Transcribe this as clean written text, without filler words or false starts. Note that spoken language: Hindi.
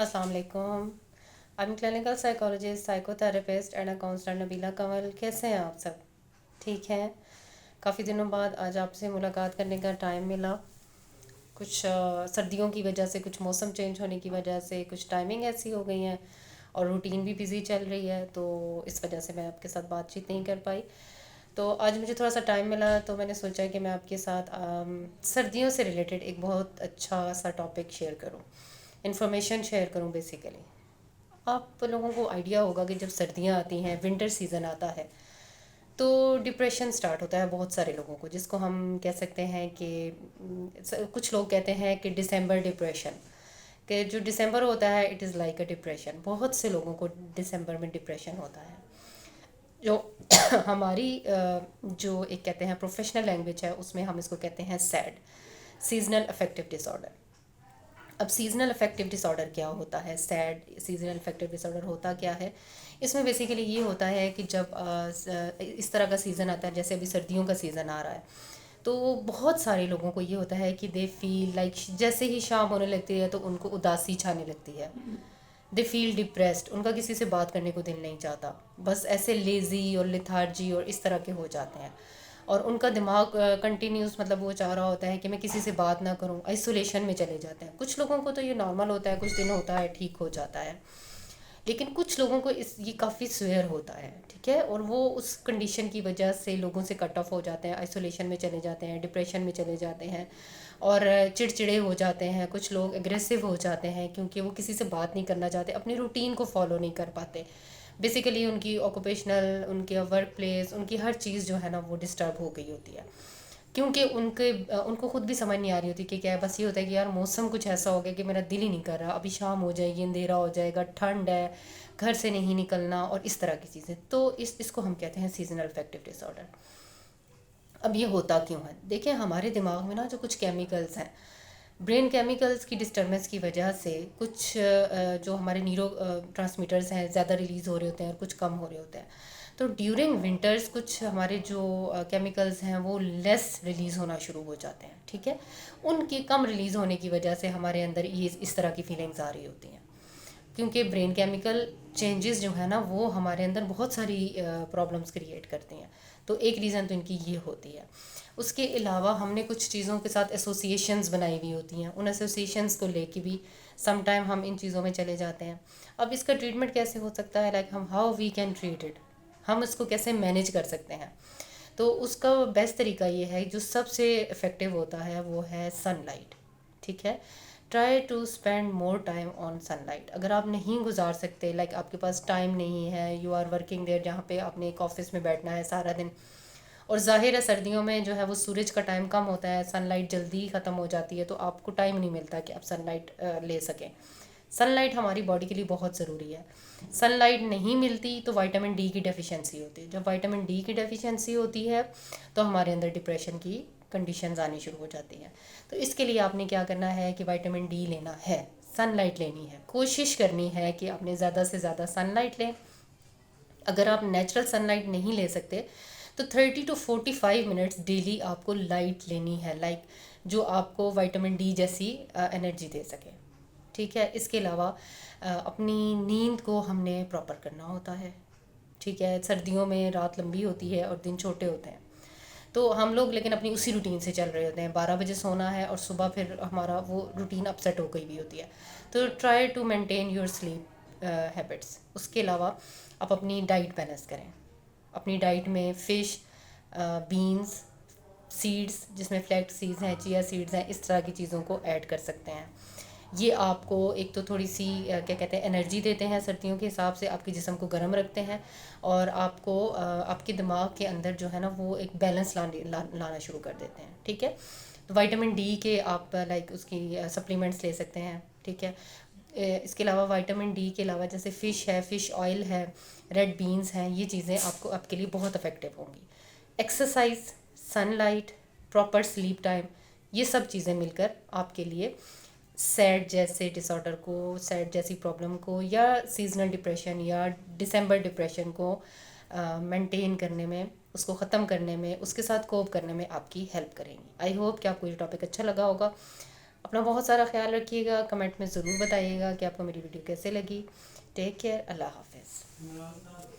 अस्सलाम वालेकुम। I am clinical psychologist, psychotherapist and a counsellor Nabila Kanwal. कैसे हैं आप सब? ठीक हैं। काफ़ी दिनों बाद आज आपसे मुलाकात करने का टाइम मिला। कुछ सर्दियों की वजह से, कुछ मौसम चेंज होने की वजह से कुछ टाइमिंग ऐसी हो गई हैं और रूटीन भी बिज़ी चल रही है, तो इस वजह से मैं आपके साथ बातचीत नहीं कर पाई। तो आज मुझे थोड़ा सा टाइम मिला तो मैंने सोचा कि मैं आपके साथ सर्दियों से रिलेटेड एक बहुत अच्छा सा टॉपिक शेयर करूं, इन्फॉर्मेशन शेयर करूं बेसिकली। आप लोगों को आइडिया होगा कि जब सर्दियां आती हैं, विंटर सीज़न आता है, तो डिप्रेशन स्टार्ट होता है बहुत सारे लोगों को, जिसको हम कह सकते हैं कि कुछ लोग कहते हैं कि दिसंबर डिप्रेशन, कि जो दिसंबर होता है it is like a depression. बहुत से लोगों को दिसंबर में डिप्रेशन होता है। जो हमारी जो एक कहते हैं प्रोफेशनल लैंग्वेज है, उसमें हम इसको कहते हैं सैड, सीजनल अफेक्टिव डिसऑर्डर। अब सीजनल अफेक्टिव डिसऑर्डर क्या होता है? सैड सीजनल अफेक्टिव डिसऑर्डर होता क्या है? इसमें बेसिकली ये होता है कि जब इस तरह का सीज़न आता है, जैसे अभी सर्दियों का सीज़न आ रहा है, तो बहुत सारे लोगों को ये होता है कि दे फील लाइक जैसे ही शाम होने लगती है तो उनको उदासी छाने लगती है। दे फील डिप्रेस्ड, उनका किसी से बात करने को दिल नहीं चाहता, बस ऐसे लेज़ी और लिथार्जी और इस तरह के हो जाते हैं। और उनका दिमाग कंटिन्यूस, मतलब वो चाह रहा होता है कि मैं किसी से बात ना करूं, आइसोलेशन में चले जाते हैं। कुछ लोगों को तो ये नॉर्मल होता है, कुछ दिन होता है, ठीक हो जाता है। लेकिन कुछ लोगों को इस ये काफ़ी स्वेयर होता है, ठीक है, और वो उस कंडीशन की वजह से लोगों से कट ऑफ हो जाते हैं, आइसोलेशन में चले जाते हैं, डिप्रेशन में चले जाते हैं और चिड़चिड़े हो जाते हैं। कुछ लोग एग्रेसिव हो जाते हैं क्योंकि वो किसी से बात नहीं करना चाहते, अपनी रूटीन को फॉलो नहीं कर पाते। बेसिकली उनकी ऑक्यूपेशनल, उनके वर्क प्लेस, उनकी हर चीज़ जो है ना वो डिस्टर्ब हो गई होती है, क्योंकि उनको खुद भी समझ नहीं आ रही होती कि क्या है। बस ये होता है कि यार मौसम कुछ ऐसा हो गया कि मेरा दिल ही नहीं कर रहा, अभी शाम हो जाएगी, अंधेरा हो जाएगा, ठंड है, घर से नहीं निकलना और इस तरह की चीज़ें। तो इसको हम कहते हैं सीजनल अफेक्टिव डिसऑर्डर। अब ये होता क्यों है? देखिए, हमारे दिमाग में ना जो कुछ केमिकल्स हैं, ब्रेन केमिकल्स की डिस्टर्बेंस की वजह से कुछ जो हमारे न्यूरो ट्रांसमीटर्स हैं ज़्यादा रिलीज़ हो रहे होते हैं और कुछ कम हो रहे होते हैं। तो ड्यूरिंग विंटर्स कुछ हमारे जो केमिकल्स हैं वो लेस रिलीज़ होना शुरू हो जाते हैं, ठीक है। उनकी कम रिलीज़ होने की वजह से हमारे अंदर ये इस तरह की फीलिंग्स आ रही होती हैं, क्योंकि ब्रेन केमिकल चेंजेस जो है ना वो हमारे अंदर बहुत सारी प्रॉब्लम्स क्रिएट करती हैं। तो एक रीज़न तो इनकी ये होती है। उसके अलावा हमने कुछ चीज़ों के साथ एसोसिएशंस बनाई हुई होती हैं, उन एसोसिएशंस को लेके भी सम टाइम हम इन चीज़ों में चले जाते हैं। अब इसका ट्रीटमेंट कैसे हो सकता है? लाइक हम how we can treat it, हम इसको कैसे मैनेज कर सकते हैं? तो उसका बेस्ट तरीका ये है, जो सबसे इफ़ेक्टिव होता है वो है सनलाइट, ठीक है। Try to spend more time on sunlight. अगर आप नहीं गुजार सकते, लाइक आपके पास टाइम नहीं है, यू आर वर्किंग देयर, जहाँ पे आपने एक ऑफिस में बैठना है सारा दिन, और जाहिर है सर्दियों में जो है वो सूरज का टाइम कम होता है, सनलाइट जल्दी ही ख़त्म हो जाती है, तो आपको टाइम नहीं मिलता कि आप सनलाइट ले सकें। सनलाइट हमारी बॉडी के लिए बहुत ज़रूरी है। सनलाइट नहीं मिलती तो विटामिन डी की डेफिशिएंसी होती है। जब विटामिन डी की डेफिशिएंसी होती है तो हमारे अंदर डिप्रेशन की कंडीशंस आनी शुरू हो जाती हैं। तो इसके लिए आपने क्या करना है कि विटामिन डी लेना है, सनलाइट लेनी है, कोशिश करनी है कि आपने ज़्यादा से ज़्यादा सनलाइट लें। अगर आप नेचुरल सनलाइट नहीं ले सकते तो 30 to 45 मिनट्स डेली आपको लाइट लेनी है, लाइक जो आपको विटामिन डी जैसी एनर्जी दे सके, ठीक है। इसके अलावा अपनी नींद को हमने प्रॉपर करना होता है, ठीक है। सर्दियों में रात लंबी होती है और दिन छोटे होते हैं, तो हम लोग लेकिन अपनी उसी रूटीन से चल रहे होते हैं। 12 बजे सोना है और सुबह फिर हमारा वो रूटीन अपसेट हो गई भी होती है। तो try to maintain your sleep habits. उसके अलावा आप अपनी डाइट बैलेंस करें। अपनी डाइट में फ़िश, बीन्स, सीड्स जिसमें फ्लैक्स सीड्स हैं, चिया सीड्स हैं, इस तरह की चीज़ों को ऐड कर सकते हैं। ये आपको एक तो थोड़ी सी क्या कहते हैं एनर्जी देते हैं, सर्दियों के हिसाब से आपके जिस्म को गर्म रखते हैं, और आपको आपके दिमाग के अंदर जो है ना वो एक बैलेंस लाना शुरू कर देते हैं, ठीक है। तो विटामिन डी के आप लाइक उसकी सप्लीमेंट्स ले सकते हैं, ठीक है। इसके अलावा विटामिन डी के अलावा जैसे फ़िश है, फ़िश ऑयल है, रेड बीन्स हैं, ये चीज़ें आपको आपके लिए बहुत इफ़ेक्टिव होंगी। Exercise, sunlight, proper sleep time, ये सब चीज़ें मिलकर आपके लिए सैड जैसे डिसऑर्डर को, सैड जैसी प्रॉब्लम को, या सीजनल डिप्रेशन या दिसंबर डिप्रेशन को मेंटेन करने में, उसको ख़त्म करने में, उसके साथ कोप करने में आपकी हेल्प करेंगी। आई होप कि आपको ये टॉपिक अच्छा लगा होगा। अपना बहुत सारा ख्याल रखिएगा, कमेंट में ज़रूर बताइएगा कि आपको मेरी वीडियो कैसे लगी। टेक केयर, अल्लाह हाफिज़।